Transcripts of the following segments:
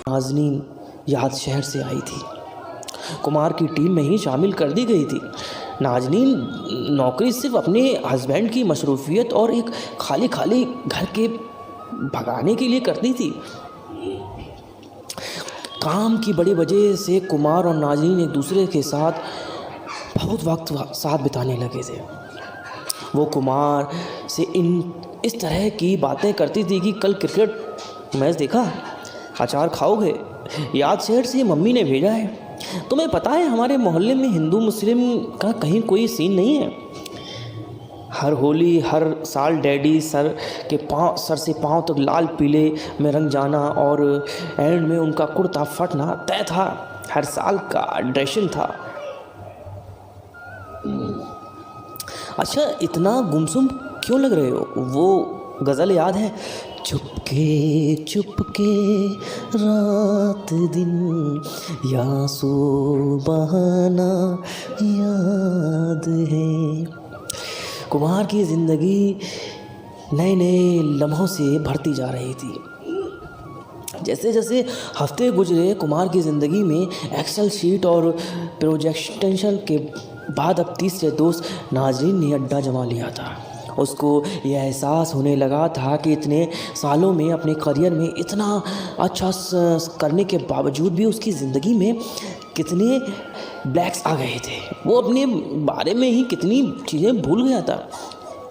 नाज़नीन याद शहर से आई थी। कुमार की टीम में ही शामिल कर दी गई थी। नाज़नीन नौकरी सिर्फ अपने हस्बैंड की मसरूफियत और एक खाली खाली घर के भगाने के लिए करती थी। काम की बड़ी वजह से कुमार और नाज़नीन एक दूसरे के साथ बहुत वक्त साथ बिताने लगे थे। वो कुमार से इस तरह की बातें करती थी कि कल क्रिकेट मैच देखा, अचार खाओगे? याद शहर से मम्मी ने भेजा है। तुम्हें पता है हमारे मोहल्ले में हिंदू मुस्लिम का कहीं कोई सीन नहीं है। हर होली हर साल डैडी सर से पाँव तक लाल पीले में रंग जाना और एंड में उनका कुर्ता फटना तय था। हर साल का ट्रेडिशन था। अच्छा, इतना गुमसुम क्यों लग रहे हो? वो गज़ल याद है? चुपके चुपके रात दिन या सुबहाना याद है। कुमार की ज़िंदगी नए नए लम्हों से भरती जा रही थी। जैसे जैसे हफ्ते गुजरे, कुमार की ज़िंदगी में एक्सेल शीट और प्रोजेक्टेशन के बाद अब तीसरे दोस्त नाज़रीन ने अड्डा जमा लिया था। उसको यह एहसास होने लगा था कि इतने सालों में अपने करियर में इतना अच्छा करने के बावजूद भी उसकी ज़िंदगी में कितने ब्लैक्स आ गए थे। वो अपने बारे में ही कितनी चीज़ें भूल गया था।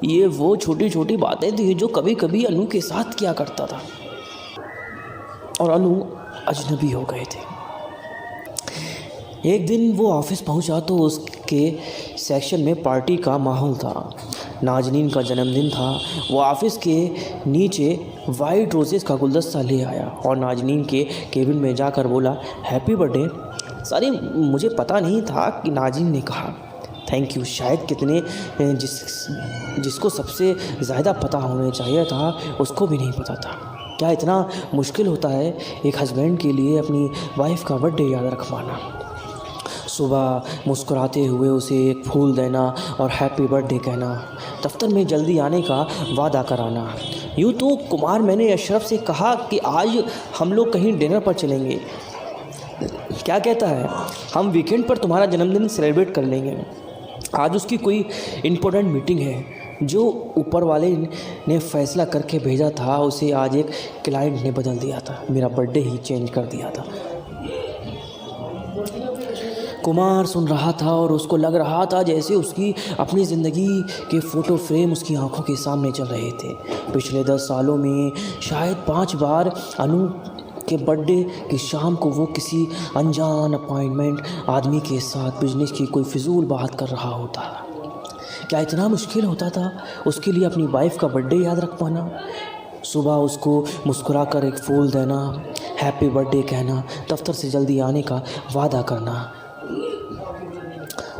ये वो छोटी छोटी बातें थी जो कभी कभी अनु के साथ किया करता था और अनु अजनबी हो गए थे। एक दिन वो ऑफिस पहुंचा तो उसके सेक्शन में पार्टी का माहौल था। नाज़नीन का जन्मदिन था। वो ऑफिस के नीचे वाइट रोजेस का गुलदस्ता ले आया और नाज़नीन के केबिन में जाकर बोला, हैप्पी बर्थडे। सॉरी, मुझे पता नहीं था कि नाज़नीन ने कहा थैंक यू। शायद कितने जिसको सबसे ज़्यादा पता होना चाहिए था उसको भी नहीं पता था। क्या इतना मुश्किल होता है एक हस्बैंड के लिए अपनी वाइफ का बर्थडे याद रख पाना? सुबह मुस्कुराते हुए उसे एक फूल देना और हैप्पी बर्थडे कहना, दफ्तर में जल्दी आने का वादा कराना। यूँ तो कुमार, मैंने अशरफ से कहा कि आज हम लोग कहीं डिनर पर चलेंगे, क्या कहता है? हम वीकेंड पर तुम्हारा जन्मदिन सेलिब्रेट कर लेंगे। आज उसकी कोई इम्पोर्टेंट मीटिंग है जो ऊपर वाले ने फैसला करके भेजा था। उसे आज एक क्लाइंट ने बदल दिया था, मेरा बर्थडे ही चेंज कर दिया था। कुमार सुन रहा था और उसको लग रहा था जैसे उसकी अपनी ज़िंदगी के फ़ोटो फ्रेम उसकी आंखों के सामने चल रहे थे। पिछले 10 सालों में शायद 5 बार अनु के बर्थडे की शाम को वो किसी अनजान अपॉइंटमेंट आदमी के साथ बिजनेस की कोई फिजूल बात कर रहा होता। क्या इतना मुश्किल होता था उसके लिए अपनी वाइफ का बर्थडे याद रख पाना? सुबह उसको मुस्कुरा कर एक फूल देना, हैप्पी बर्थडे कहना, दफ्तर से जल्दी आने का वादा करना।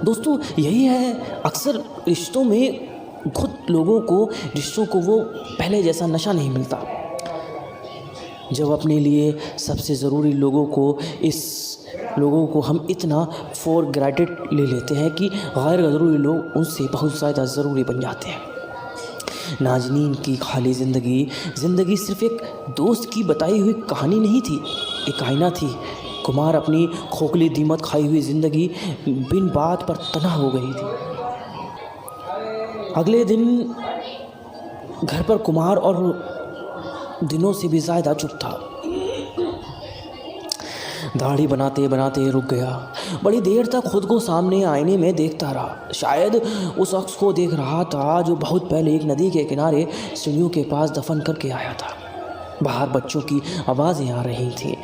दोस्तों, यही है अक्सर रिश्तों में खुद लोगों को रिश्तों को वो पहले जैसा नशा नहीं मिलता। जब अपने लिए सबसे ज़रूरी लोगों को हम इतना फॉर ग्रांटेड ले लेते हैं कि गैर ज़रूरी लोग उनसे बहुत ज़्यादा ज़रूरी बन जाते हैं। नाज़नीन की खाली ज़िंदगी सिर्फ एक दोस्त की बताई हुई कहानी नहीं थी, एक आईना थी। कुमार अपनी खोखली दीमक खाई हुई ज़िंदगी बिन बात पर तना हो गई थी। अगले दिन घर पर कुमार और दिनों से भी ज़्यादा चुप था। दाढ़ी बनाते बनाते रुक गया। बड़ी देर तक खुद को सामने आईने में देखता रहा। शायद उस शख्स को देख रहा था जो बहुत पहले एक नदी के किनारे सीढ़ियों के पास दफन करके आया था। बाहर बच्चों की आवाज़ें आ रही थी।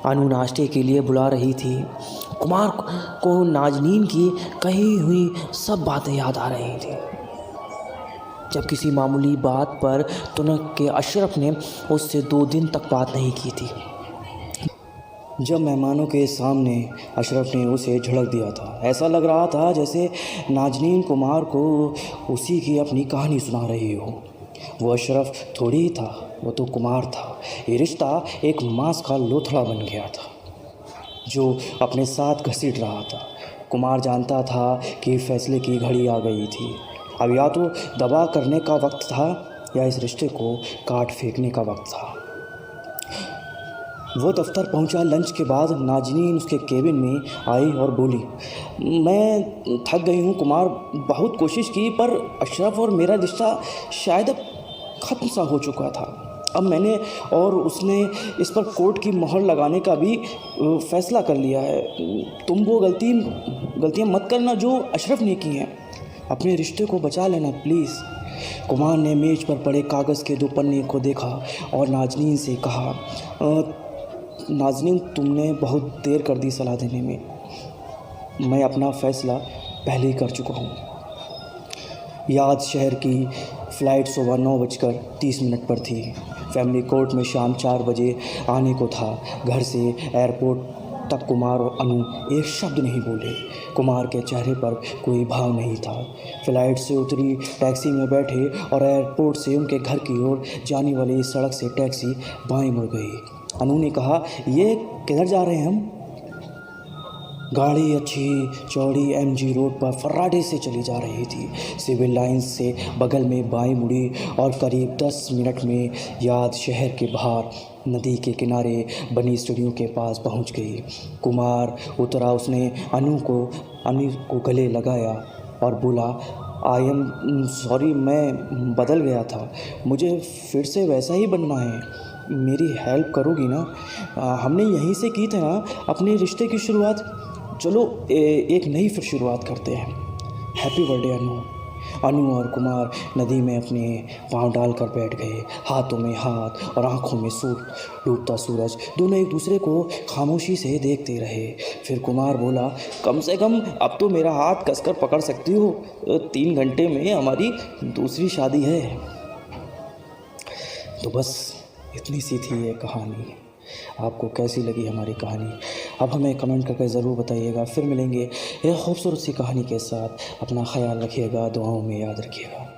अनु नाश्ते के लिए बुला रही थी। कुमार को नाज़नीन की कही हुई सब बातें याद आ रही थी। जब किसी मामूली बात पर तुनक के अशरफ ने उससे 2 दिन तक बात नहीं की थी। जब मेहमानों के सामने अशरफ ने उसे झड़क दिया था, ऐसा लग रहा था जैसे नाज़नीन कुमार को उसी की अपनी कहानी सुना रही हो। वो अशरफ थोड़ी ही था, वो तो कुमार था। ये रिश्ता एक मांस का लोथड़ा बन गया था जो अपने साथ घसीट रहा था। कुमार जानता था कि फैसले की घड़ी आ गई थी। अब या तो दबा करने का वक्त था या इस रिश्ते को काट फेंकने का वक्त था। वो दफ्तर पहुंचा। लंच के बाद नाजनीन उसके केबिन में आई और बोली, मैं थक गई हूँ कुमार, बहुत कोशिश की पर अशरफ और मेरा रिश्ता शायद अब ख़त्म सा हो चुका था। अब मैंने और उसने इस पर कोर्ट की मोहर लगाने का भी फ़ैसला कर लिया है। तुम वो गलतियाँ मत करना जो अशरफ ने की हैं। अपने रिश्ते को बचा लेना प्लीज़। कुमार ने मेज़ पर पड़े कागज़ के 2 पन्ने को देखा और नाजनीन से कहा, नाजनीन तुमने बहुत देर कर दी सलाह देने में। मैं अपना फ़ैसला पहले ही कर चुका हूँ। याद शहर की फ़्लाइट सुबह 9:30 पर थी। फैमिली कोर्ट में शाम 4 बजे आने को था। घर से एयरपोर्ट तक कुमार और अनु एक शब्द नहीं बोले। कुमार के चेहरे पर कोई भाव नहीं था। फ़्लाइट से उतरी, टैक्सी में बैठे और एयरपोर्ट से उनके घर की ओर जाने वाली सड़क से टैक्सी बाएं मुड़ गई। अनु ने कहा, ये किधर जा रहे हैं हम? गाड़ी अच्छी चौड़ी MG रोड पर फर्राटे से चली जा रही थी। सिविल लाइंस से बगल में बाएं मुड़ी और करीब 10 मिनट में याद शहर के बाहर नदी के किनारे बनी सीढ़ियों के पास पहुंच गई। कुमार उतरा। उसने अनु को गले लगाया और बोला, आई एम सॉरी, मैं बदल गया था। मुझे फिर से वैसा ही बनना है। मेरी हेल्प करोगी ना? हमने यहीं से की थी ना अपने रिश्ते की शुरुआत। चलो एक नई फिर शुरुआत करते हैं। हैप्पी बर्थडे अनु। अनु और कुमार नदी में अपने पाँव डालकर बैठ गए। हाथों में हाथ और आंखों में डूबता सूरज। दोनों एक दूसरे को खामोशी से देखते रहे। फिर कुमार बोला, कम से कम अब तो मेरा हाथ कसकर पकड़ सकती हो। 3 घंटे में हमारी दूसरी शादी है। तो बस इतनी सी थी ये कहानी। आपको कैसी लगी हमारी कहानी? अब हमें कमेंट करके ज़रूर बताइएगा। फिर मिलेंगे एक खूबसूरत सी कहानी के साथ। अपना ख्याल रखिएगा, दुआओं में याद रखिएगा।